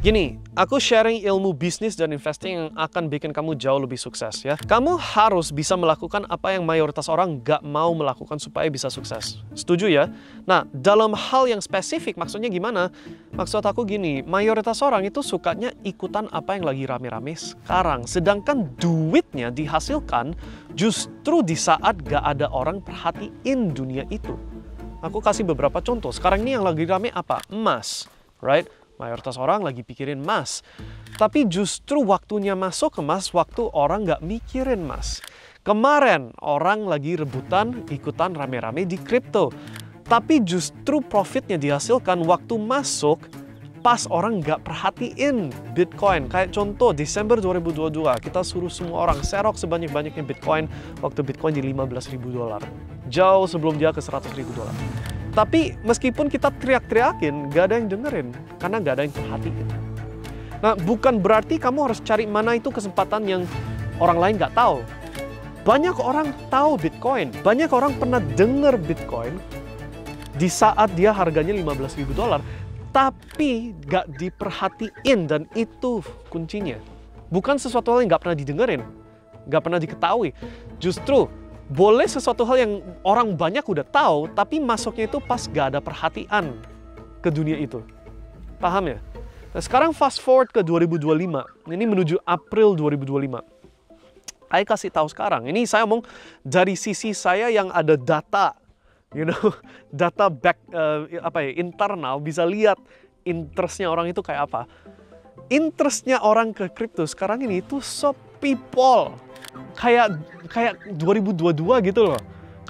Gini, aku sharing ilmu bisnis dan investing yang akan bikin kamu jauh lebih sukses ya. Kamu harus bisa melakukan apa yang mayoritas orang gak mau melakukan supaya bisa sukses. Setuju ya? Nah, dalam hal yang spesifik maksudnya gimana? Maksud aku gini, mayoritas orang itu sukanya ikutan apa yang lagi rame-rame sekarang. Sedangkan duitnya dihasilkan justru di saat gak ada orang perhatiin dunia itu. Aku kasih beberapa contoh. Sekarang ini yang lagi rame apa? Emas, right? Mayoritas orang lagi pikirin emas. Tapi justru waktunya masuk ke emas, waktu orang nggak mikirin emas. Kemarin orang lagi rebutan ikutan rame-rame di kripto. Tapi justru profitnya dihasilkan waktu masuk pas orang nggak perhatiin Bitcoin. Kayak contoh Desember 2022 kita suruh semua orang serok sebanyak-banyaknya Bitcoin waktu Bitcoin di $15.000. Jauh sebelum dia ke $100.000. Tapi meskipun kita teriak-teriakin, gak ada yang dengerin. Karena gak ada yang perhatiin. Nah, bukan berarti kamu harus cari mana itu kesempatan yang orang lain gak tahu. Banyak orang tahu Bitcoin. Banyak orang pernah denger Bitcoin di saat dia harganya $15.000. Tapi gak diperhatiin, dan itu kuncinya. Bukan sesuatu hal yang gak pernah didengerin. Gak pernah diketahui. Justru boleh sesuatu hal yang orang banyak udah tahu, tapi masuknya itu pas gak ada perhatian ke dunia itu. Paham ya? Nah, sekarang fast forward ke 2025. Ini menuju April 2025. Saya kasih tahu sekarang. Ini saya ngomong dari sisi saya yang ada data, data back internal, bisa lihat interestnya orang itu kayak apa. Interestnya orang ke kripto sekarang ini itu so people. Kayak 2022 gitu loh.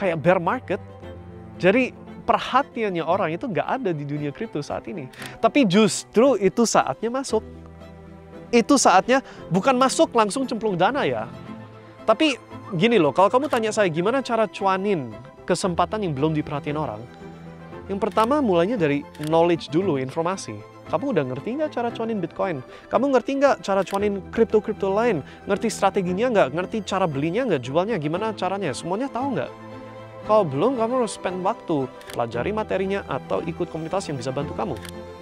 Kayak bear market. Jadi perhatiannya orang itu nggak ada di dunia kripto saat ini. Tapi justru itu saatnya masuk. Itu saatnya bukan masuk langsung cemplung dana ya. Tapi gini loh, kalau kamu tanya saya gimana cara cuanin kesempatan yang belum diperhatiin orang. Yang pertama mulainya dari knowledge dulu, informasi. Kamu udah ngerti nggak cara cuanin Bitcoin? Kamu ngerti nggak cara cuanin kripto-kripto lain? Ngerti strateginya nggak? Ngerti cara belinya nggak? Jualnya gimana caranya? Semuanya tahu nggak? Kalau belum, kamu harus spend waktu, pelajari materinya, atau ikut komunitas yang bisa bantu kamu.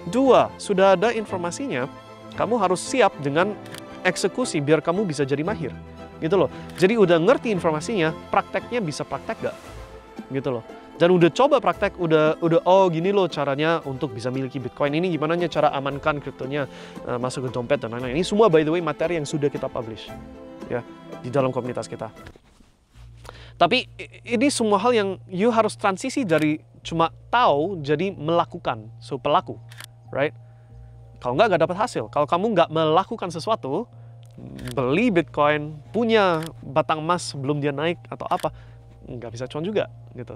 2, sudah ada informasinya, kamu harus siap dengan eksekusi biar kamu bisa jadi mahir. Gitu loh. Jadi udah ngerti informasinya, prakteknya bisa praktek nggak? Gitu loh. Dan udah coba praktek, udah oh gini loh caranya untuk bisa miliki Bitcoin. Ini gimana cara amankan kriptonya masuk ke dompet dan lain-lain. Ini semua by the way materi yang sudah kita publish ya di dalam komunitas kita. Tapi ini semua hal yang you harus transisi dari cuma tahu jadi melakukan, so pelaku, right? Kalau nggak dapat hasil. Kalau kamu nggak melakukan sesuatu, beli Bitcoin, punya batang emas sebelum dia naik atau apa, nggak bisa cuan juga gitu.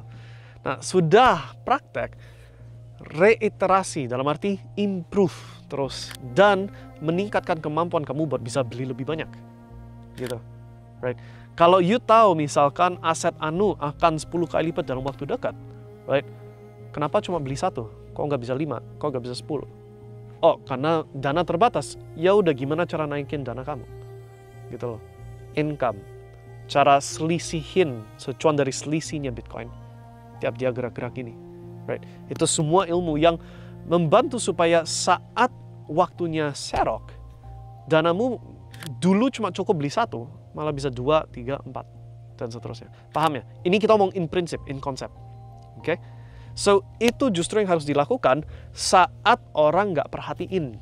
Nah, sudah praktek, reiterasi dalam arti improve terus dan meningkatkan kemampuan kamu buat bisa beli lebih banyak. Gitu. Right? Kalau you tahu misalkan aset anu akan 10 kali lipat dalam waktu dekat, right? Kenapa cuma beli 1? Kok nggak bisa 5? Kok nggak bisa 10? Oh, karena dana terbatas. Ya udah gimana cara naikin dana kamu? Gitu loh. Income. Cara selisihin secuan dari selisihnya Bitcoin. Tiap dia gerak-gerak gini, right? Itu semua ilmu yang membantu supaya saat waktunya serok, danamu dulu cuma cukup beli 1, malah bisa 2, 3, 4, dan seterusnya. Paham ya? Ini kita ngomong in prinsip, in konsep. Oke? So, itu justru yang harus dilakukan saat orang nggak perhatiin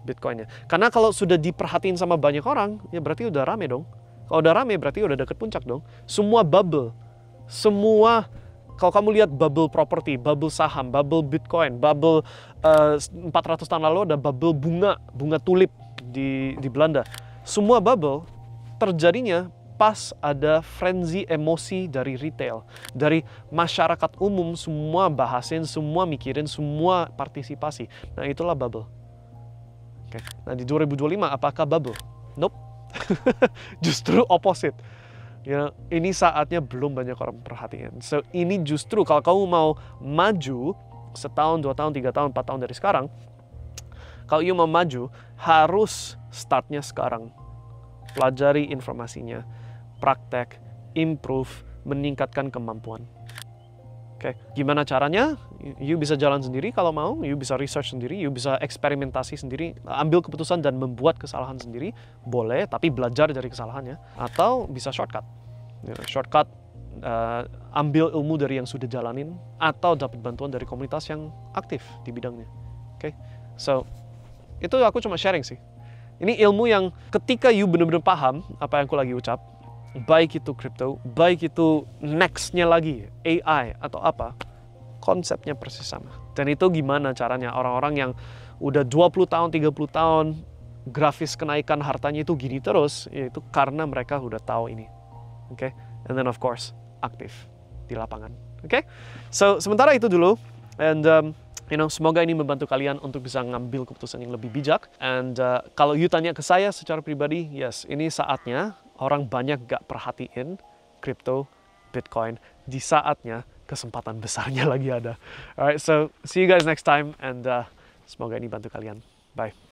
Bitcoinnya. Karena kalau sudah diperhatiin sama banyak orang, ya berarti udah rame dong. Kalau udah rame, berarti udah deket puncak dong. Semua bubble, semua. Kalau kamu lihat bubble properti, bubble saham, bubble Bitcoin, bubble 400 tahun lalu ada bubble bunga tulip di Belanda. Semua bubble terjadinya pas ada frenzy emosi dari retail, dari masyarakat umum, semua bahasin, semua mikirin, semua partisipasi. Nah, itulah bubble. Oke. Nah, di 2025 apakah bubble? Nope. Justru opposite. Ya, ini saatnya belum banyak orang perhatian. So, ini justru kalau kamu mau maju setahun, 2 tahun, 3 tahun, 4 tahun dari sekarang, kalau you mau maju, harus startnya sekarang. Pelajari informasinya, praktek, improve, meningkatkan kemampuan. Oke, gimana caranya? You bisa jalan sendiri kalau mau, you bisa research sendiri, you bisa eksperimentasi sendiri, ambil keputusan dan membuat kesalahan sendiri, boleh, tapi belajar dari kesalahannya. Atau bisa shortcut. Shortcut, ambil ilmu dari yang sudah jalanin, atau dapat bantuan dari komunitas yang aktif di bidangnya. Oke, so itu aku cuma sharing sih. Ini ilmu yang ketika you benar-benar paham apa yang aku lagi ucap, baik itu crypto, baik itu next-nya lagi, AI atau apa, konsepnya persis sama. Dan itu gimana caranya orang-orang yang udah 20 tahun, 30 tahun, grafis kenaikan hartanya itu gini terus, yaitu karena mereka udah tahu ini. Oke, and then of course, aktif di lapangan. Oke, so sementara itu dulu, and semoga ini membantu kalian untuk bisa ngambil keputusan yang lebih bijak. And kalau you tanya ke saya secara pribadi, yes, ini saatnya orang banyak gak perhatiin crypto, Bitcoin. Di saatnya kesempatan besarnya lagi ada. Alright, so see you guys next time, and semoga ini bantu kalian. Bye.